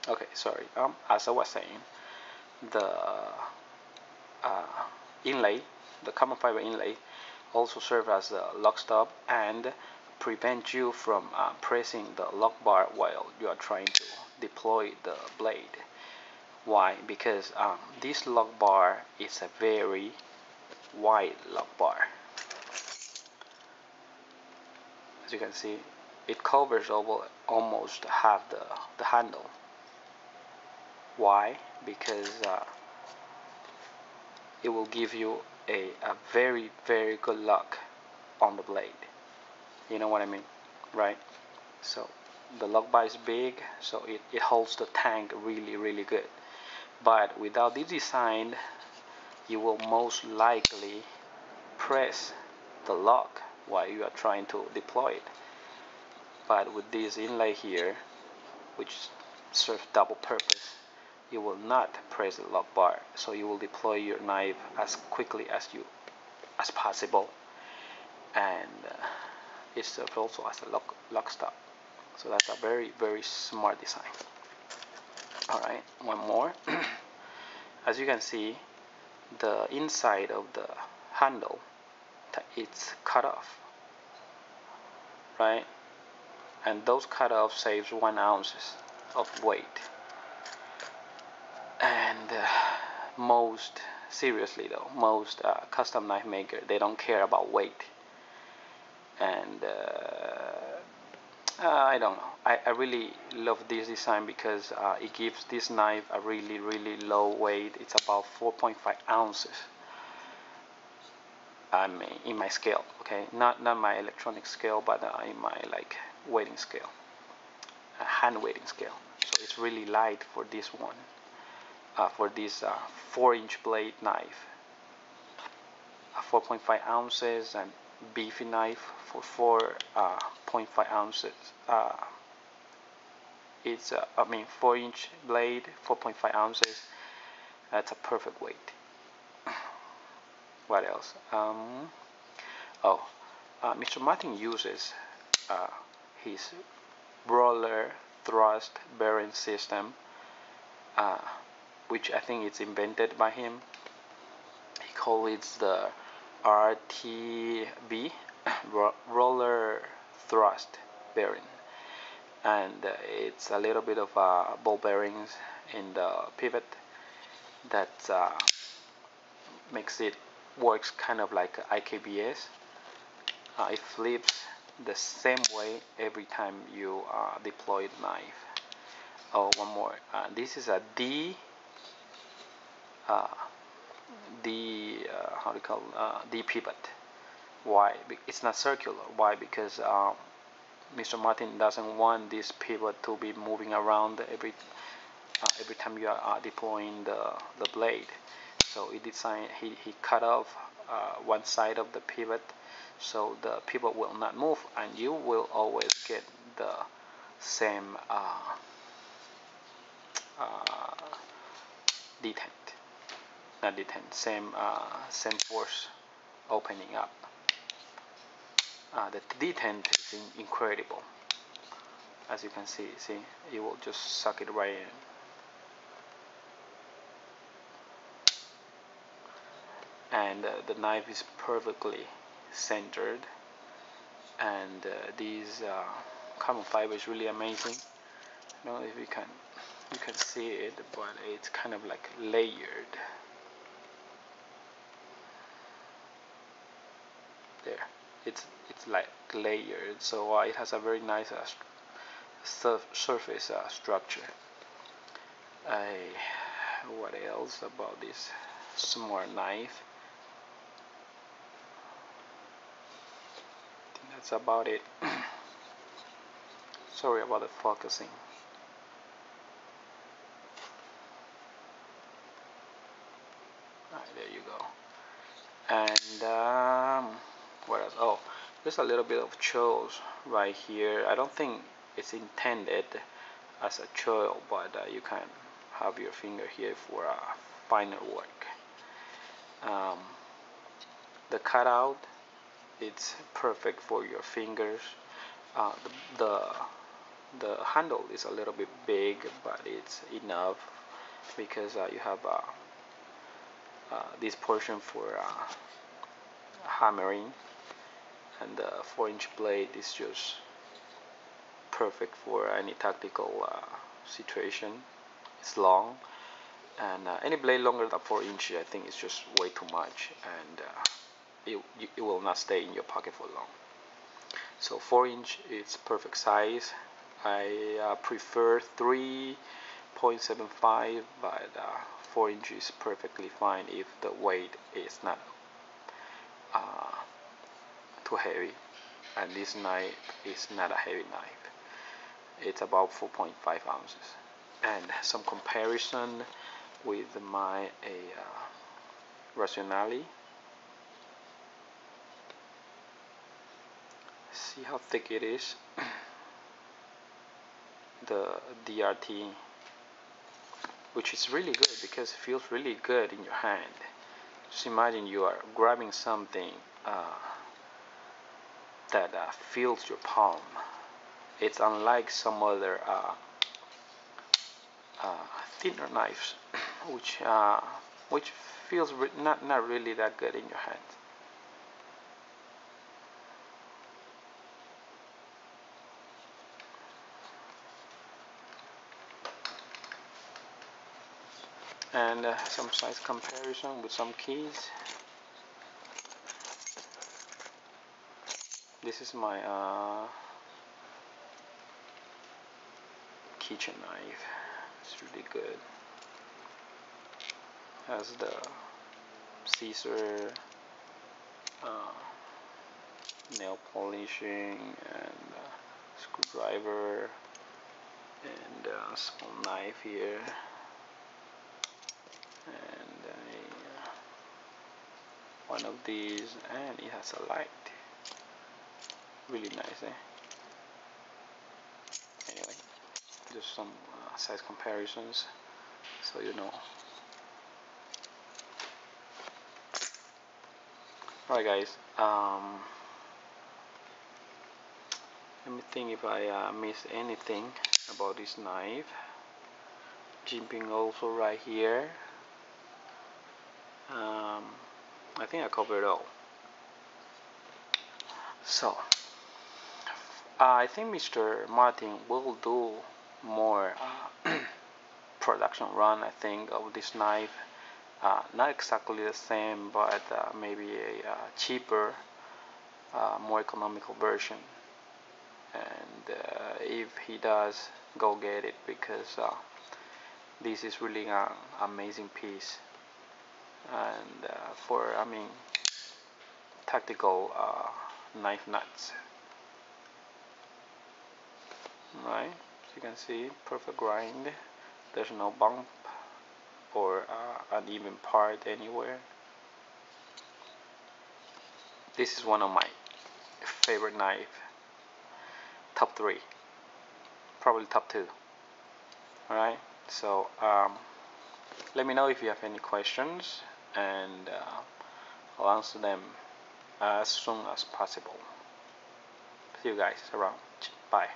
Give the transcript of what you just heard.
Okay, sorry. As I was saying, the uh, inlay, the carbon fiber inlay, also serve as a lock stop and prevent you from pressing the lock bar while you are trying to deploy the blade. Why? Because this lock bar is a very wide lock bar. As you can see, it covers over almost half the handle. Why? Because it will give you a very good lock on the blade. You know what I mean, right? So the lock bar is big, so it holds the tank really good. But without this design, you will most likely press the lock while you are trying to deploy it. But with this inlay here, which serves double purpose, you will not press the lock bar, so you will deploy your knife as quickly as possible, and it serves also as a lock stop. So that's a very smart design. All right, one more. As you can see, the inside of the handle, it's cut off, right? And those cut off saves 1 ounce of weight. And most seriously though, most custom knife maker, they don't care about weight. And I don't know, I really love this design because it gives this knife a really low weight. It's about 4.5 ounces. I mean, in my scale, okay, not my electronic scale, but in my like weighting scale, hand weighting scale. So it's really light for this one. For this 4-inch blade knife, 4.5 ounces, and beefy knife for 4.5 ounces. It's 4-inch blade, 4.5 ounces. That's a perfect weight. What else? Mr. Martin uses his roller thrust bearing system, which I think it's invented by him. He calls it the RTB, roller thrust bearing, and it's a little bit of ball bearings in the pivot that makes it works kind of like IKBS. It flips the same way every time you deploy the knife. Oh, one more. This is a D how do you call D pivot. Why? It's not circular. Why? Because Mr. Martin doesn't want this pivot to be moving around every time you are deploying the blade. So he cut off one side of the pivot, so the pivot will not move, and you will always get the same detent, not detent, same force opening up. The detent is incredible. As you can see, it will just suck it right in. And the knife is perfectly centered, and these carbon fiber is really amazing. I don't know if you can see it, but it's kind of like layered. There, it's like layered, so it has a very nice surface structure. What else about this smart knife? I think that's about it. Sorry about the focusing. Alright, there you go. And what else? Oh, there's a little bit of choils right here. I don't think it's intended as a choil, but you can have your finger here for finer work. The cutout, it's perfect for your fingers. The The handle is a little bit big, but it's enough because you have this portion for hammering, and the 4-inch blade is just perfect for any tactical situation. It's long, and any blade longer than 4 inches I think is just way too much, and it will not stay in your pocket for long. So 4-inch is perfect size. I prefer 3.75, but 4 inches is perfectly fine if the weight is not too heavy, and this knife is not a heavy knife. It's about 4.5 ounces. And some comparison with my Rationale. See how thick it is. The DRT, which is really good because it feels really good in your hand. Just imagine you are grabbing something that feels your palm. It's unlike some other thinner knives, which feels not really that good in your hands. And some size comparison with some keys. This is my kitchen knife. It's really good. Has the scissor, nail polishing, and screwdriver, and a small knife here, and one of these, and it has a light. Really nice, eh? Anyway, just some size comparisons so you know. Alright guys, let me think if I missed anything about this knife. Jimping also right here. I think I covered it all. So I think Mr. Martin will do more production run, I think, of this knife. Not exactly the same, but maybe a cheaper, more economical version. And if he does, go get it, because this is really an amazing piece. And for, tactical knife nuts. Right, as you can see, perfect grind. There's no bump or uneven part anywhere. This is one of my favorite knife. Top 3, probably top 2. Alright, so let me know if you have any questions, and I'll answer them as soon as possible. See you guys around. Bye.